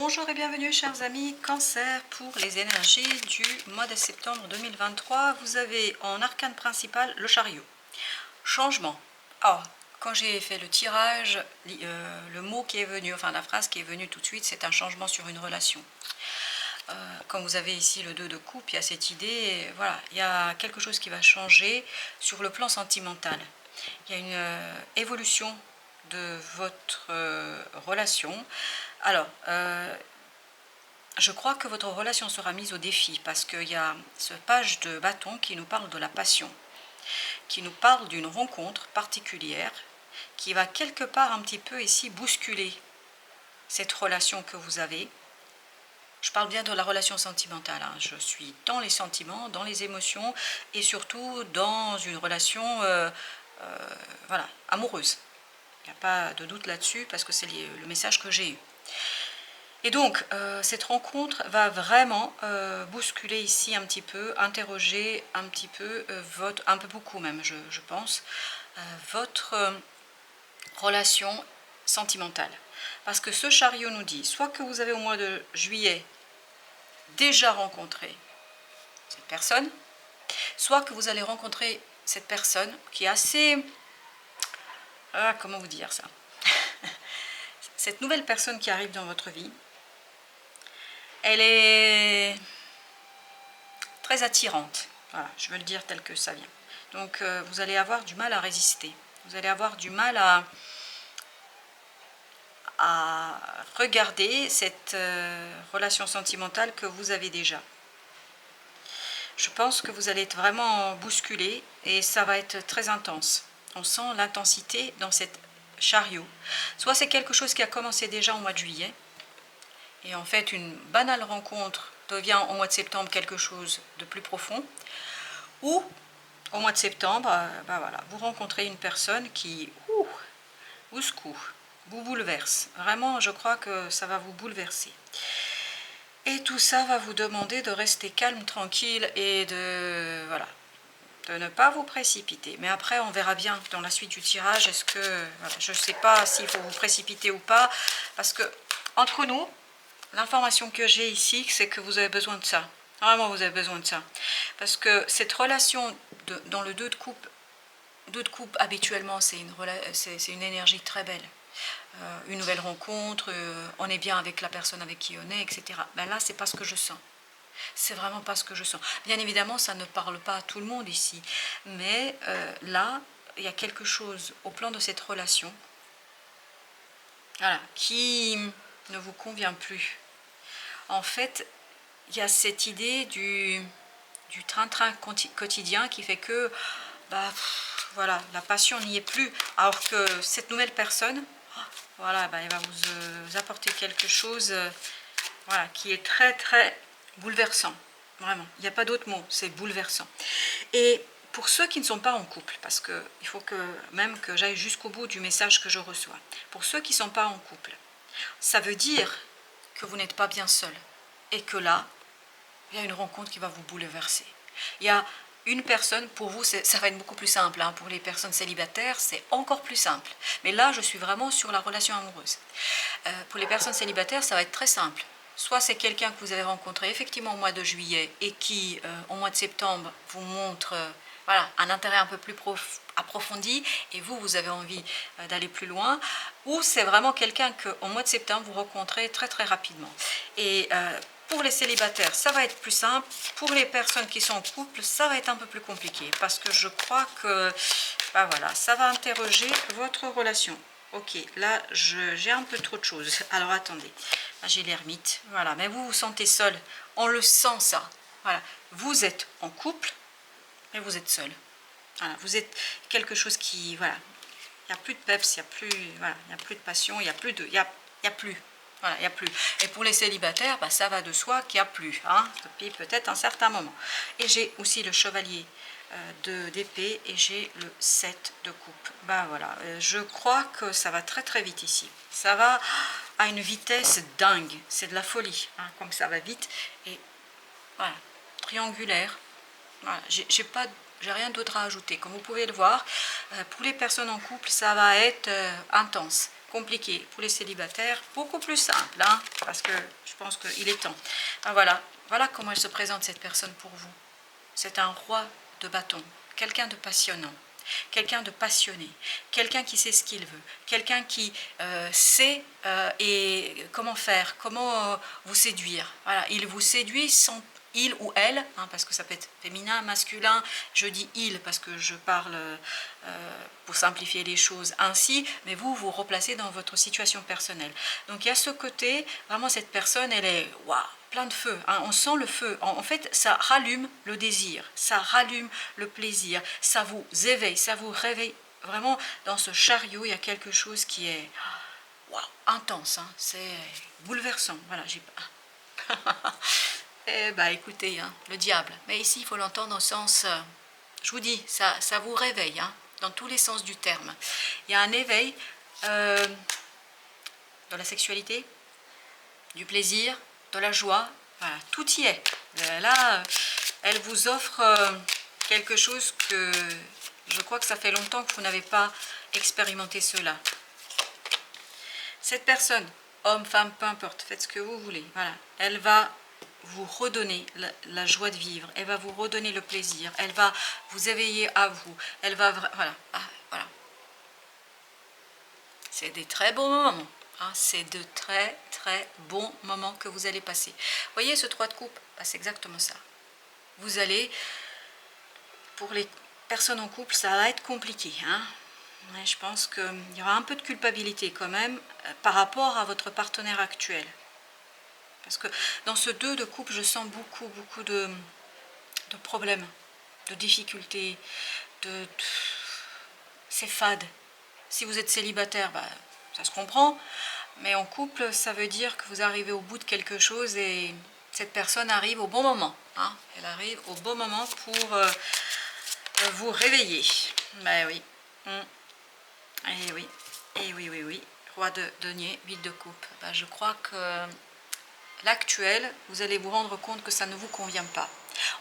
Bonjour et bienvenue chers amis Cancer pour les énergies du mois de septembre 2023. Vous avez en arcane principal le chariot. Changement. Alors, quand j'ai fait le tirage, le mot qui est venu, enfin la phrase qui est venue tout de suite, c'est un changement sur une relation. Quand vous avez ici le 2 de coupe, il y a cette idée, voilà, il y a quelque chose qui va changer sur le plan sentimental. Il y a une évolution de votre relation. Alors, je crois que votre relation sera mise au défi parce qu'il y a ce page de bâton qui nous parle de la passion, qui nous parle d'une rencontre particulière qui va quelque part un petit peu ici bousculer cette relation que vous avez. Je parle bien de la relation sentimentale, hein. Je suis dans les sentiments, dans les émotions et surtout dans une relation voilà, amoureuse. Il n'y a pas de doute là-dessus parce que c'est le message que j'ai eu. Et donc, cette rencontre va vraiment bousculer ici un petit peu, interroger un petit peu, un peu beaucoup même, je pense, votre relation sentimentale. Parce que ce chariot nous dit, soit que vous avez au mois de juillet déjà rencontré cette personne, soit que vous allez rencontrer cette personne qui est assez... comment vous dire ça? Cette nouvelle personne qui arrive dans votre vie, elle est très attirante. Voilà, je veux le dire tel que ça vient. Donc vous allez avoir du mal à résister. Vous allez avoir du mal à regarder cette relation sentimentale que vous avez déjà. Je pense que vous allez être vraiment bousculé et ça va être très intense. On sent l'intensité dans cette chariot. Soit c'est quelque chose qui a commencé déjà au mois de juillet, et en fait une banale rencontre devient au mois de septembre quelque chose de plus profond, ou au mois de septembre, voilà, vous rencontrez une personne qui vous secoue, vous bouleverse. Vraiment, je crois que ça va vous bouleverser. Et tout ça va vous demander de rester calme, tranquille et de, voilà, de ne pas vous précipiter. Mais après, on verra bien dans la suite du tirage. Est-ce que, voilà, je ne sais pas s'il faut vous précipiter ou pas, parce que entre nous, l'information que j'ai ici, c'est que vous avez besoin de ça. Vraiment, vous avez besoin de ça. Parce que cette relation dans le 2 de coupe, habituellement, c'est une énergie très belle. Une nouvelle rencontre, on est bien avec la personne avec qui on est, etc. Ben là, c'est pas ce que je sens. C'est vraiment pas ce que je sens. Bien évidemment, ça ne parle pas à tout le monde ici. Mais là, il y a quelque chose au plan de cette relation, voilà, qui ne vous convient plus. En fait, il y a cette idée du train-train quotidien qui fait que voilà, la passion n'y est plus. Alors que cette nouvelle personne, voilà, elle va vous apporter quelque chose voilà, qui est très très bouleversant. Vraiment, il n'y a pas d'autre mot, c'est bouleversant. Et pour ceux qui ne sont pas en couple, parce qu'il faut même que j'aille jusqu'au bout du message que je reçois, pour ceux qui ne sont pas en couple, ça veut dire que vous n'êtes pas bien seul. Et que là, il y a une rencontre qui va vous bouleverser. Il y a une personne, pour vous, ça va être beaucoup plus simple. Hein. Pour les personnes célibataires, c'est encore plus simple. Mais là, je suis vraiment sur la relation amoureuse. Pour les personnes célibataires, ça va être très simple. Soit c'est quelqu'un que vous avez rencontré effectivement au mois de juillet et qui, au mois de septembre, vous montre voilà, un intérêt un peu plus approfondi et vous avez envie d'aller plus loin. Ou c'est vraiment quelqu'un qu'au mois de septembre, vous rencontrez très très rapidement. Et pour les célibataires, ça va être plus simple. Pour les personnes qui sont en couple, ça va être un peu plus compliqué. Parce que je crois que voilà, ça va interroger votre relation. Ok, là, j'ai un peu trop de choses. Alors, attendez. Là, j'ai l'ermite. Voilà, mais vous vous sentez seul. On le sent, ça. Voilà, vous êtes en couple, mais vous êtes seul. Voilà, vous êtes quelque chose qui... Voilà, il n'y a plus de peps, il n'y a plus... Voilà, il n'y a plus de passion, il n'y a plus de... Il y a plus. Voilà, il n'y a plus. Et pour les célibataires, ça va de soi qu'il n'y a plus, hein, depuis peut-être un certain moment. Et j'ai aussi le chevalier d'épée et j'ai le 7 de coupe. Voilà, je crois que ça va très très vite ici. Ça va à une vitesse dingue, c'est de la folie, hein, comme ça va vite. Et voilà, triangulaire. Voilà, j'ai rien d'autre à ajouter. Comme vous pouvez le voir, pour les personnes en couple, ça va être intense. compliqué. Pour les célibataires, beaucoup plus simple, hein, parce que je pense qu'il est temps. Ben voilà, voilà comment elle se présente cette personne pour vous. C'est un roi de bâton, quelqu'un de passionnant, quelqu'un de passionné, quelqu'un qui sait ce qu'il veut, quelqu'un qui sait et comment faire, comment vous séduire. Voilà, il vous séduit sans il ou elle, hein, parce que ça peut être féminin, masculin, je dis il parce que je parle pour simplifier les choses ainsi, mais vous vous replacez dans votre situation personnelle. Donc il y a ce côté, vraiment cette personne, elle est waouh, plein de feu, hein, on sent le feu, en fait ça rallume le désir, ça rallume le plaisir, ça vous éveille, ça vous réveille, vraiment dans ce chariot il y a quelque chose qui est waouh, intense, hein, c'est bouleversant, voilà, j'ai pas... Eh bien, écoutez, hein, le diable. Mais ici, il faut l'entendre au sens, je vous dis, ça vous réveille, hein, dans tous les sens du terme. Il y a un éveil dans la sexualité, du plaisir, de la joie, voilà, tout y est. Là, elle vous offre quelque chose que je crois que ça fait longtemps que vous n'avez pas expérimenté cela. Cette personne, homme, femme, peu importe, faites ce que vous voulez, voilà, elle va vous redonner la joie de vivre, elle va vous redonner le plaisir, elle va vous éveiller à vous, elle va, voilà, voilà. C'est des très bons moments, hein, c'est de très très bons moments que vous allez passer. Vous voyez ce 3 de coupe, bah, c'est exactement ça. Vous allez, pour les personnes en couple, ça va être compliqué, hein. Mais je pense qu'il y aura un peu de culpabilité quand même par rapport à votre partenaire actuel. Parce que dans ce 2 de coupe, je sens beaucoup de problèmes, de difficultés, c'est fade. Si vous êtes célibataire, bah, ça se comprend. Mais en couple, ça veut dire que vous arrivez au bout de quelque chose et cette personne arrive au bon moment. Hein. Elle arrive au bon moment pour vous réveiller. Ben oui. Et oui. Et oui, oui, oui. Roi de denier, 8 de coupe. Ben, je crois que l'actuel, vous allez vous rendre compte que ça ne vous convient pas.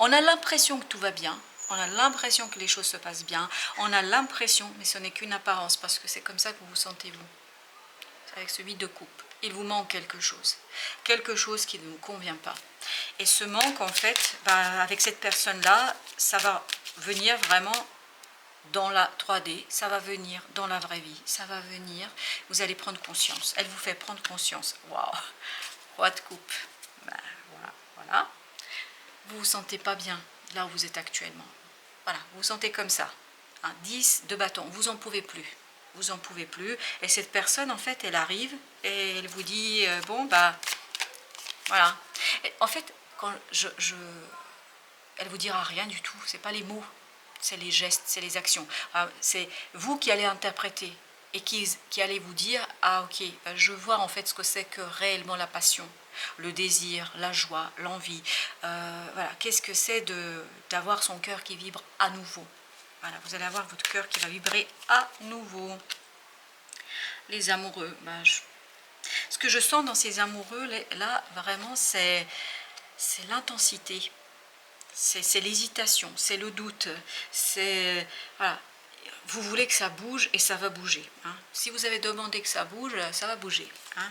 On a l'impression que tout va bien, on a l'impression que les choses se passent bien, on a l'impression, mais ce n'est qu'une apparence, parce que c'est comme ça que vous vous sentez vous. C'est avec ce 8 de coupe. Il vous manque quelque chose qui ne vous convient pas. Et ce manque, en fait, bah, avec cette personne-là, ça va venir vraiment dans la 3D, ça va venir dans la vraie vie, ça va venir, vous allez prendre conscience. Elle vous fait prendre conscience. Waouh! Roi de coupe, ben, voilà. Vous vous sentez pas bien là où vous êtes actuellement. Voilà, vous vous sentez comme ça. 10 de bâton, vous en pouvez plus. Vous en pouvez plus. Et cette personne, en fait, elle arrive et elle vous dit, bon, bah, voilà. Et en fait, quand elle vous dira rien du tout. C'est pas les mots, c'est les gestes, c'est les actions. C'est vous qui allez interpréter et qui allez vous dire, ah ok, je vois en fait ce que c'est que réellement la passion, le désir, la joie, l'envie. Voilà, qu'est-ce que c'est d'avoir son cœur qui vibre à nouveau. Voilà, vous allez avoir votre cœur qui va vibrer à nouveau. Les amoureux, ce que je sens dans ces amoureux là, vraiment, c'est l'intensité. C'est l'hésitation, c'est le doute, c'est... Voilà. Vous voulez que ça bouge et ça va bouger. Hein. Si vous avez demandé que ça bouge, ça va bouger. Hein.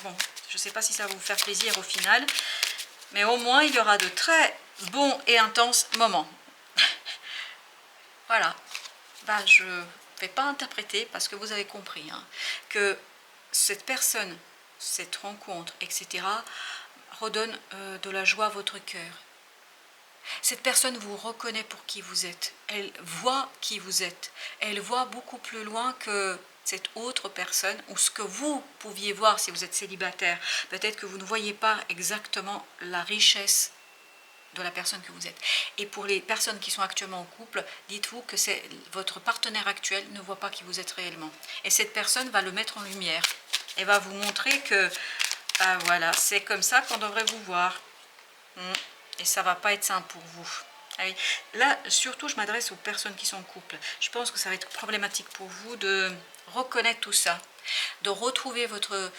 Bon, je ne sais pas si ça va vous faire plaisir au final, mais au moins il y aura de très bons et intenses moments. Voilà. Bah, je ne vais pas interpréter parce que vous avez compris hein, que cette personne, cette rencontre, etc., redonne de la joie à votre cœur. Cette personne vous reconnaît pour qui vous êtes. Elle voit qui vous êtes. Elle voit beaucoup plus loin que cette autre personne ou ce que vous pouviez voir si vous êtes célibataire. Peut-être que vous ne voyez pas exactement la richesse de la personne que vous êtes. Et pour les personnes qui sont actuellement en couple, dites-vous que votre partenaire actuel ne voit pas qui vous êtes réellement. Et cette personne va le mettre en lumière. Elle va vous montrer que, voilà, c'est comme ça qu'on devrait vous voir. Et ça ne va pas être simple pour vous. Allez. Là, surtout, je m'adresse aux personnes qui sont en couple. Je pense que ça va être problématique pour vous de reconnaître tout ça, de retrouver votre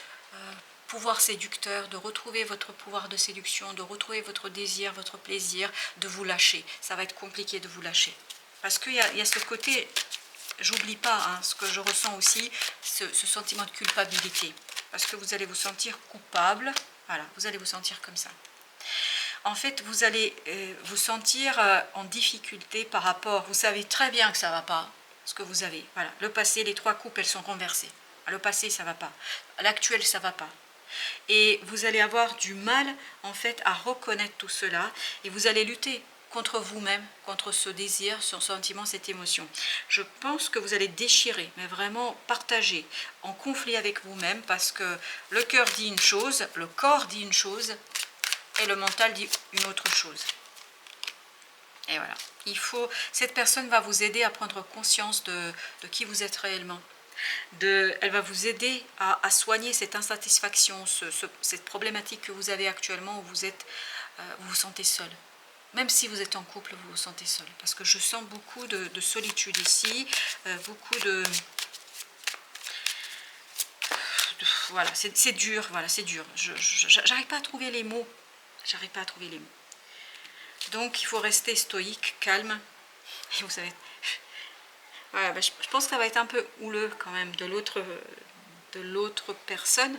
pouvoir séducteur, de retrouver votre pouvoir de séduction, de retrouver votre désir, votre plaisir, de vous lâcher. Ça va être compliqué de vous lâcher. Parce qu'il y a ce côté, j'oublie pas hein, ce que je ressens aussi, ce sentiment de culpabilité. Parce que vous allez vous sentir coupable. Voilà, vous allez vous sentir comme ça. En fait, vous allez vous sentir en difficulté par rapport, vous savez très bien que ça ne va pas, ce que vous avez. Voilà, le passé, les 3 coupes, elles sont renversées. Le passé, ça ne va pas. L'actuel, ça ne va pas. Et vous allez avoir du mal, en fait, à reconnaître tout cela. Et vous allez lutter contre vous-même, contre ce désir, ce sentiment, cette émotion. Je pense que vous allez déchirer, mais vraiment partager, en conflit avec vous-même, parce que le cœur dit une chose, le corps dit une chose, et le mental dit une autre chose. Et voilà. Cette personne va vous aider à prendre conscience de qui vous êtes réellement. Elle va vous aider à soigner cette insatisfaction, cette problématique que vous avez actuellement où vous vous sentez seul. Même si vous êtes en couple, vous vous sentez seul. Parce que je sens beaucoup de solitude ici, beaucoup voilà, c'est dur, voilà, c'est dur. J'arrive pas à trouver les mots. J'arrive pas à trouver les mots. Donc il faut rester stoïque, calme. Et vous savez, voilà, je pense que ça va être un peu houleux quand même de l'autre personne.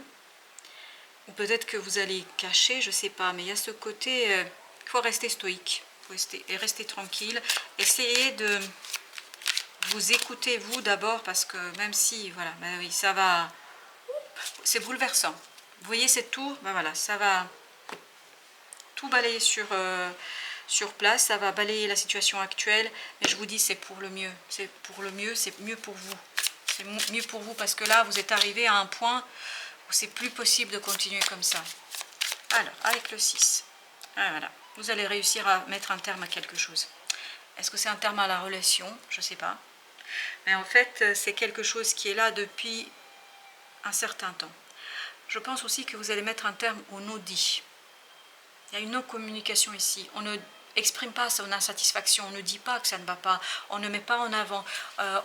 Ou peut-être que vous allez cacher, je sais pas. Mais il y a ce côté, il faut rester stoïque. Il faut rester tranquille. Essayez de vous écouter vous d'abord parce que même si, voilà, ben oui, ça va, c'est bouleversant. Vous voyez cette tour, ben voilà, ça va tout balayer sur place, ça va balayer la situation actuelle, mais je vous dis c'est pour le mieux, c'est pour le mieux, c'est mieux pour vous. C'est mieux pour vous parce que là vous êtes arrivé à un point où c'est plus possible de continuer comme ça. Alors, avec le 6, voilà, vous allez réussir à mettre un terme à quelque chose. Est-ce que c'est un terme à la relation? Je ne sais pas. Mais en fait, c'est quelque chose qui est là depuis un certain temps. Je pense aussi que vous allez mettre un terme au non-dit. Il y a une non-communication ici. On ne exprime pas son insatisfaction, on ne dit pas que ça ne va pas, on ne met pas en avant.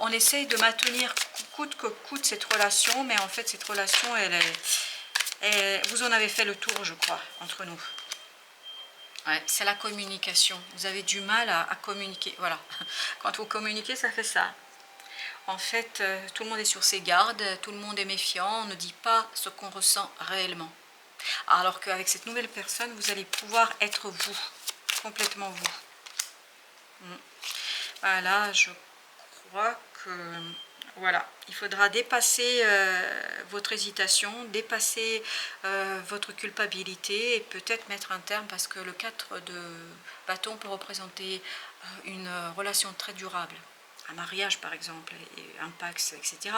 On essaye de maintenir coûte que coûte cette relation, mais en fait cette relation, vous en avez fait le tour, je crois, entre nous. Ouais, c'est la communication. Vous avez du mal à communiquer. Voilà. Quand vous communiquez, ça fait ça. En fait, tout le monde est sur ses gardes, tout le monde est méfiant, on ne dit pas ce qu'on ressent réellement. Alors qu'avec cette nouvelle personne, vous allez pouvoir être vous, complètement vous. Voilà, je crois que voilà, il faudra dépasser votre hésitation, dépasser votre culpabilité et peut-être mettre un terme parce que le 4 de bâton peut représenter une relation très durable. Un mariage par exemple, et un pax, etc.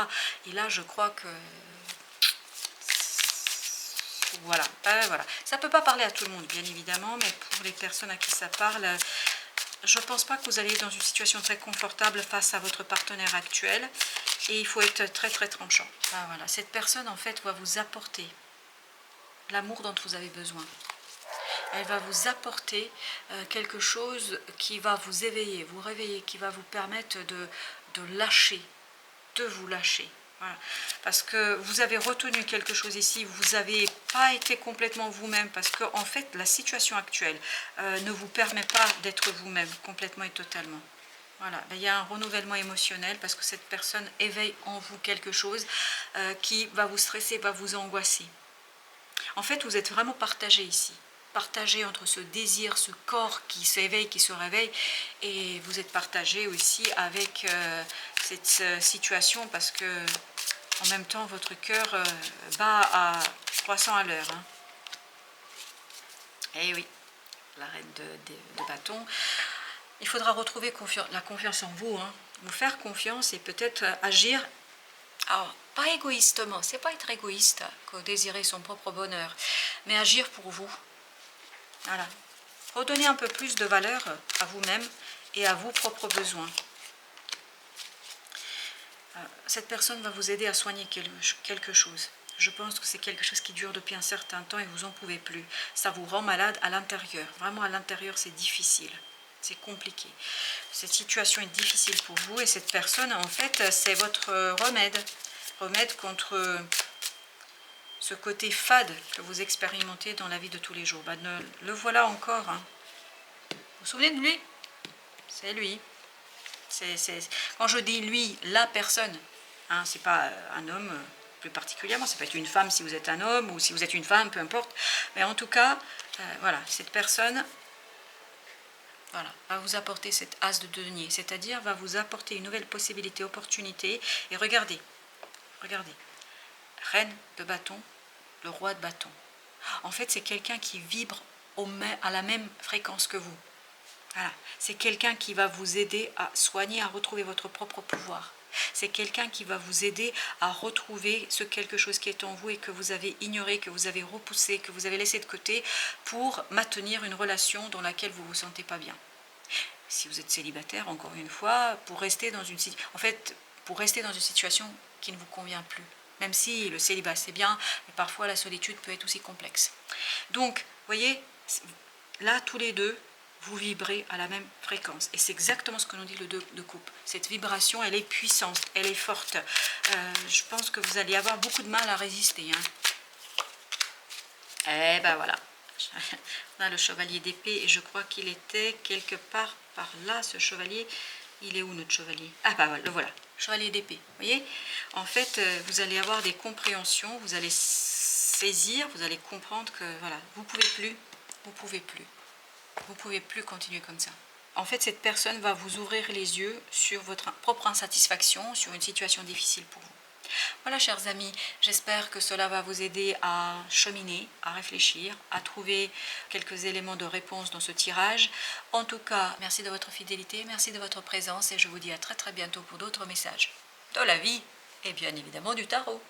Et là, je crois que voilà, voilà. Ça ne peut pas parler à tout le monde, bien évidemment, mais pour les personnes à qui ça parle, je ne pense pas que vous allez dans une situation très confortable face à votre partenaire actuel. Et il faut être très très tranchant. Voilà. Cette personne, en fait, va vous apporter l'amour dont vous avez besoin. Elle va vous apporter quelque chose qui va vous éveiller, vous réveiller, qui va vous permettre de lâcher, de vous lâcher. Voilà. Parce que vous avez retenu quelque chose ici, vous n'avez pas été complètement vous-même, parce que en fait, la situation actuelle ne vous permet pas d'être vous-même complètement et totalement. Voilà, il y a un renouvellement émotionnel parce que cette personne éveille en vous quelque chose qui va vous stresser, va vous angoisser. En fait, vous êtes vraiment partagé ici. Partagé entre ce désir, ce corps qui s'éveille, qui se réveille, et vous êtes partagé aussi avec cette situation parce que en même temps, votre cœur bat à 300 à l'heure. Hein. Eh oui, la reine de bâton. Il faudra retrouver la confiance en vous, hein. Vous faire confiance et peut-être agir, alors pas égoïstement, c'est pas être égoïste que désirer son propre bonheur, mais agir pour vous. Voilà. Redonner un peu plus de valeur à vous-même et à vos propres besoins. Cette personne va vous aider à soigner quelque chose. Je pense que c'est quelque chose qui dure depuis un certain temps et vous n'en pouvez plus. Ça vous rend malade à l'intérieur. Vraiment à l'intérieur, c'est difficile. C'est compliqué. Cette situation est difficile pour vous et cette personne, en fait, c'est votre remède. Remède contre ce côté fade que vous expérimentez dans la vie de tous les jours. Le voilà encore. Hein. Vous vous souvenez de lui? C'est lui. Quand je dis lui, la personne, hein, c'est pas un homme plus particulièrement, ça peut être une femme si vous êtes un homme, ou si vous êtes une femme, peu importe. Mais en tout cas, voilà, cette personne, voilà, va vous apporter cet as de denier, c'est-à-dire va vous apporter une nouvelle possibilité, opportunité. Et regardez, regardez, reine de bâton, le roi de bâton. En fait, c'est quelqu'un qui vibre à la même fréquence que vous. Voilà. C'est quelqu'un qui va vous aider à soigner, à retrouver votre propre pouvoir. C'est quelqu'un qui va vous aider à retrouver ce quelque chose qui est en vous et que vous avez ignoré, que vous avez repoussé, que vous avez laissé de côté pour maintenir une relation dans laquelle vous ne vous sentez pas bien. Si vous êtes célibataire, encore une fois, pour rester dans une situation qui ne vous convient plus. Même si le célibat c'est bien, mais parfois la solitude peut être aussi complexe. Donc, vous voyez, là tous les deux, vous vibrez à la même fréquence. Et c'est exactement ce que nous dit le 2 de coupe. Cette vibration, elle est puissante, elle est forte. Je pense que vous allez avoir beaucoup de mal à résister. Et ben voilà. On a le chevalier d'épée et je crois qu'il était quelque part par là, ce chevalier. Il est où notre chevalier? Ah bah le voilà, chevalier d'épée. Vous voyez, en fait, vous allez avoir des compréhensions, vous allez saisir, vous allez comprendre que voilà, vous pouvez plus continuer comme ça. En fait, cette personne va vous ouvrir les yeux sur votre propre insatisfaction, sur une situation difficile pour vous. Voilà, chers amis, j'espère que cela va vous aider à cheminer, à réfléchir, à trouver quelques éléments de réponse dans ce tirage. En tout cas, merci de votre fidélité, merci de votre présence et je vous dis à très très bientôt pour d'autres messages de la vie et bien évidemment du tarot.